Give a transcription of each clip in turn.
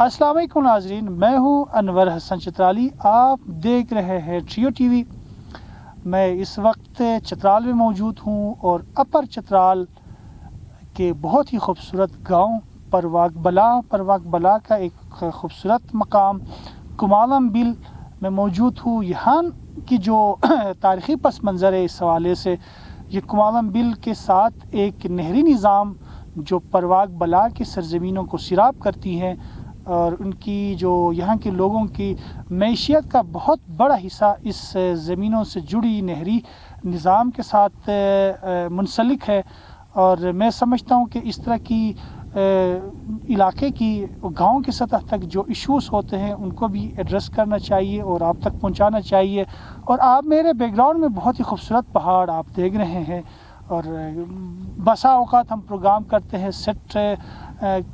السلام علیکم ناظرین، میں ہوں انور حسن چترالی، آپ دیکھ رہے ہیں Cheo-TV۔ میں اس وقت چترال میں موجود ہوں اور اپر چترال کے بہت ہی خوبصورت گاؤں پرواک بلا کا ایک خوبصورت مقام کمالم بل میں موجود ہوں۔ یہاں کی جو تاریخی پس منظر ہے اس حوالے سے، یہ کمالم بل کے ساتھ ایک نہری نظام جو پرواک بلا کی سرزمینوں کو سیراب کرتی ہیں، اور ان کی جو یہاں کے لوگوں کی معیشت کا بہت بڑا حصہ اس زمینوں سے جڑی نہری نظام کے ساتھ منسلک ہے۔ اور میں سمجھتا ہوں کہ اس طرح کی علاقے کی گاؤں کی سطح تک جو ایشوز ہوتے ہیں ان کو بھی ایڈریس کرنا چاہیے اور آپ تک پہنچانا چاہیے۔ اور آپ میرے بیک گراؤنڈ میں بہت ہی خوبصورت پہاڑ آپ دیکھ رہے ہیں، اور بسا اوقات ہم پروگرام کرتے ہیں سیٹ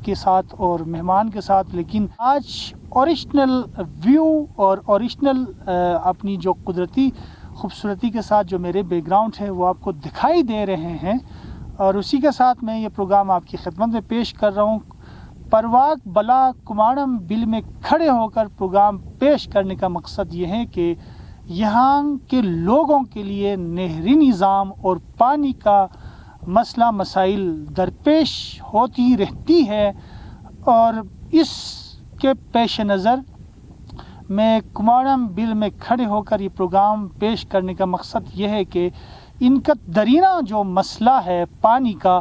کے ساتھ اور مہمان کے ساتھ، لیکن آج اوریجنل ویو اور اوریجنل اپنی جو قدرتی خوبصورتی کے ساتھ جو میرے بیک گراؤنڈ ہے وہ آپ کو دکھائی دے رہے ہیں، اور اسی کے ساتھ میں یہ پروگرام آپ کی خدمت میں پیش کر رہا ہوں۔ پرواک بلا کمالم بل میں کھڑے ہو کر پروگرام پیش کرنے کا مقصد یہ ہے کہ یہاں کے لوگوں کے لیے نہری نظام اور پانی کا مسئلہ مسائل درپیش ہوتی رہتی ہے، اور اس کے پیش نظر میں کمالم بل میں کھڑے ہو کر یہ پروگرام پیش کرنے کا مقصد یہ ہے کہ ان کا درینہ جو مسئلہ ہے پانی کا،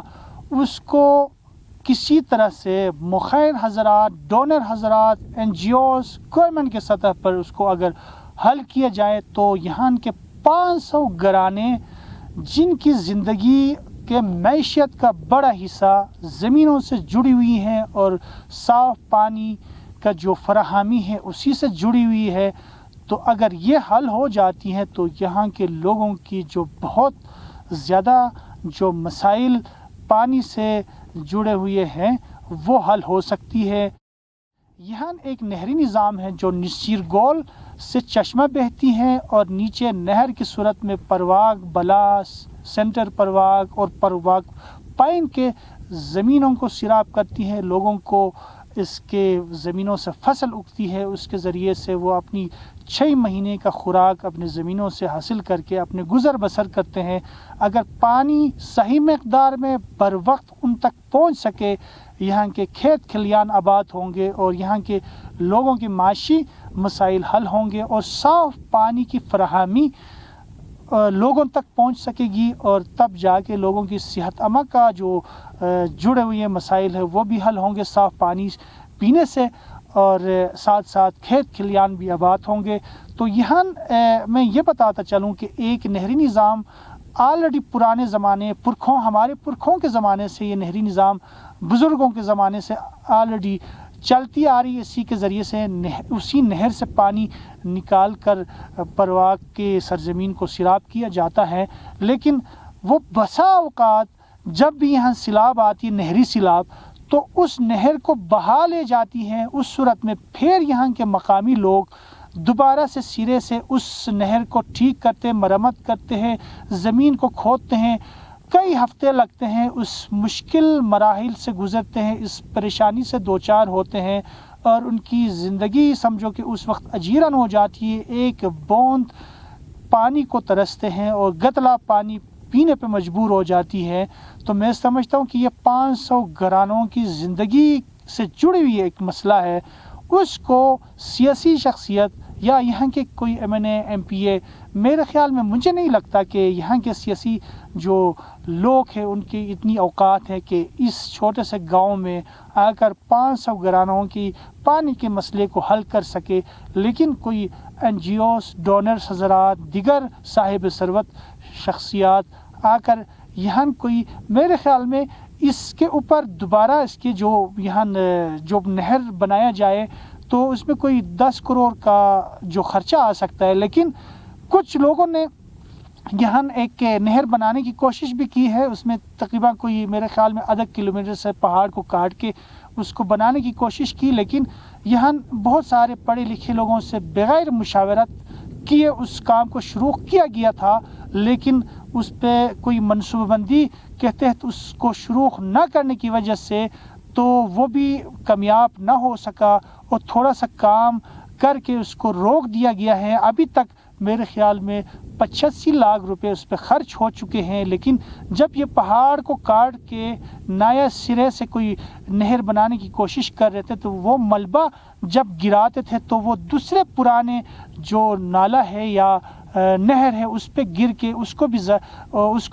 اس کو کسی طرح سے مخیر حضرات، ڈونر حضرات، NGOs، گورنمنٹ کے سطح پر اس کو اگر حل کیا جائے تو یہاں کے 500 گھرانے جن کی زندگی کے معیشت کا بڑا حصہ زمینوں سے جڑی ہوئی ہیں اور صاف پانی کا جو فراہمی ہے اسی سے جڑی ہوئی ہے، تو اگر یہ حل ہو جاتی ہیں تو یہاں کے لوگوں کی جو بہت زیادہ جو مسائل پانی سے جڑے ہوئے ہیں وہ حل ہو سکتی ہے۔ یہاں ایک نہری نظام ہے جو نصرگول سے چشمہ بہتی ہے اور نیچے نہر کی صورت میں پرواک بلا، سینٹر پرواک اور پرواک پائن کے زمینوں کو سیراب کرتی ہے، لوگوں کو اس کے زمینوں سے فصل اگتی ہے، اس کے ذریعے سے وہ اپنی 6 مہینے کا خوراک اپنے زمینوں سے حاصل کر کے اپنے گزر بسر کرتے ہیں۔ اگر پانی صحیح مقدار میں بر وقت ان تک پہنچ سکے، یہاں کے کھیت کھلیان آباد ہوں گے اور یہاں کے لوگوں کی معاشی مسائل حل ہوں گے، اور صاف پانی کی فراہمی لوگوں تک پہنچ سکے گی، اور تب جا کے لوگوں کی صحت عامہ کا جو جڑے ہوئے مسائل ہیں وہ بھی حل ہوں گے صاف پانی پینے سے، اور ساتھ ساتھ کھیت کھلیان بھی آباد ہوں گے۔ تو یہاں میں یہ بتاتا چلوں کہ ایک نہری نظام آلریڈی پرانے زمانے ہمارے پرکھوں کے زمانے سے، یہ نہری نظام بزرگوں کے زمانے سے آلریڈی چلتی آ رہی ہے۔ اسی کے ذریعے سے اسی نہر سے پانی نکال کر پرواک کے سرزمین کو سیراب کیا جاتا ہے، لیکن وہ بسا اوقات جب بھی یہاں سیلاب آتی ہے، نہری سیلاب، تو اس نہر کو بہا لے جاتی ہیں۔ اس صورت میں پھر یہاں کے مقامی لوگ دوبارہ سے سرے سے اس نہر کو ٹھیک کرتے، مرمت کرتے ہیں، زمین کو کھودتے ہیں، کئی ہفتے لگتے ہیں، اس مشکل مراحل سے گزرتے ہیں، اس پریشانی سے دوچار ہوتے ہیں، اور ان کی زندگی سمجھو کہ اس وقت اجیرن ہو جاتی ہے۔ ایک بوند پانی کو ترستے ہیں اور گتلا پانی پینے پہ مجبور ہو جاتی ہے۔ تو میں سمجھتا ہوں کہ یہ 500 گھرانوں کی زندگی سے جڑی ہوئی ایک مسئلہ ہے، اس کو سیاسی شخصیت یا یہاں کے کوئی MNA MPA، میرے خیال میں مجھے نہیں لگتا کہ یہاں کے سیاسی جو لوگ ہیں ان کی اتنی اوقات ہے کہ اس چھوٹے سے گاؤں میں آ کر 500 گھرانوں کی پانی کے مسئلے کو حل کر سکے، لیکن کوئی NGOs، ڈونرز حضرات، دیگر صاحب ثروت شخصیات آ کر یہاں کوئی، میرے خیال میں اس کے اوپر دوبارہ اس کے جو یہاں جو نہر بنایا جائے تو اس میں کوئی 10 کروڑ کا جو خرچہ آ سکتا ہے، لیکن کچھ لوگوں نے یہاں ایک نہر بنانے کی کوشش بھی کی ہے، اس میں تقریباً کوئی میرے خیال میں آدھا کلومیٹر سے پہاڑ کو کاٹ کے اس کو بنانے کی کوشش کی، لیکن یہاں بہت سارے پڑھے لکھے لوگوں سے بغیر مشاورت کیے اس کام کو شروع کیا گیا تھا، لیکن اس پہ کوئی منصوبہ بندی کے تحت اس کو شروع نہ کرنے کی وجہ سے تو وہ بھی کامیاب نہ ہو سکا اور تھوڑا سا کام کر کے اس کو روک دیا گیا ہے۔ ابھی تک میرے خیال میں 85 لاکھ روپے اس پہ خرچ ہو چکے ہیں، لیکن جب یہ پہاڑ کو کاٹ کے نیا سرے سے کوئی نہر بنانے کی کوشش کر رہے تھے تو وہ ملبہ جب گراتے تھے تو وہ دوسرے پرانے جو نالا ہے یا نہر ہے اس پہ گر کے اس کو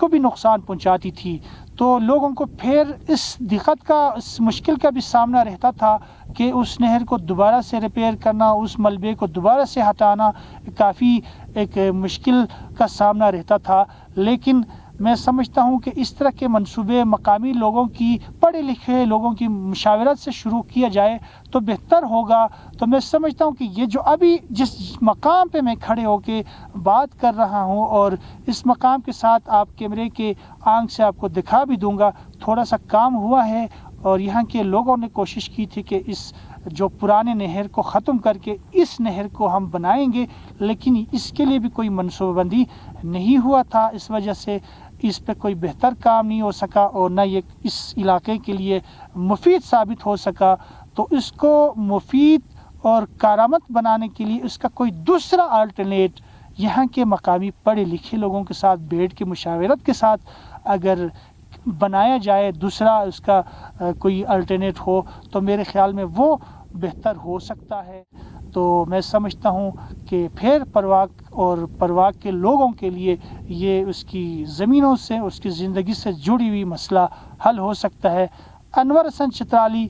بھی نقصان پہنچاتی تھی۔ تو لوگوں کو پھر اس دقت کا، اس مشکل کا بھی سامنا رہتا تھا کہ اس نہر کو دوبارہ سے ریپیئر کرنا، اس ملبے کو دوبارہ سے ہٹانا کافی ایک مشکل کا سامنا رہتا تھا۔ لیکن میں سمجھتا ہوں کہ اس طرح کے منصوبے مقامی لوگوں کی، پڑھے لکھے لوگوں کی مشاورت سے شروع کیا جائے تو بہتر ہوگا۔ تو میں سمجھتا ہوں کہ یہ جو ابھی جس مقام پہ میں کھڑے ہو کے بات کر رہا ہوں اور اس مقام کے ساتھ آپ کیمرے کے آنکھ سے آپ کو دکھا بھی دوں گا، تھوڑا سا کام ہوا ہے اور یہاں کے لوگوں نے کوشش کی تھی کہ اس جو پرانے نہر کو ختم کر کے اس نہر کو ہم بنائیں گے، لیکن اس کے لیے بھی کوئی منصوبہ بندی نہیں ہوا تھا۔ اس وجہ سے اس پہ کوئی بہتر کام نہیں ہو سکا اور نہ یہ اس علاقے کے لیے مفید ثابت ہو سکا۔ تو اس کو مفید اور کارآمد بنانے کے لیے اس کا کوئی دوسرا آلٹرنیٹ یہاں کے مقامی پڑھے لکھے لوگوں کے ساتھ بیٹھ کے مشاورت کے ساتھ اگر بنایا جائے، دوسرا اس کا کوئی الٹرنیٹ ہو تو میرے خیال میں وہ بہتر ہو سکتا ہے۔ تو میں سمجھتا ہوں کہ پھر پرواک اور پرواک کے لوگوں کے لیے یہ اس کی زمینوں سے، اس کی زندگی سے جڑی ہوئی مسئلہ حل ہو سکتا ہے۔ انور حسن چترالی،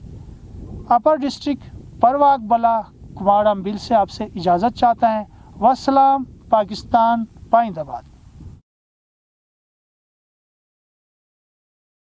اپر ڈسٹرکٹ پرواک بلا کماڑ امبل سے آپ سے اجازت چاہتا ہے۔ والسلام، پاکستان پائند آباد۔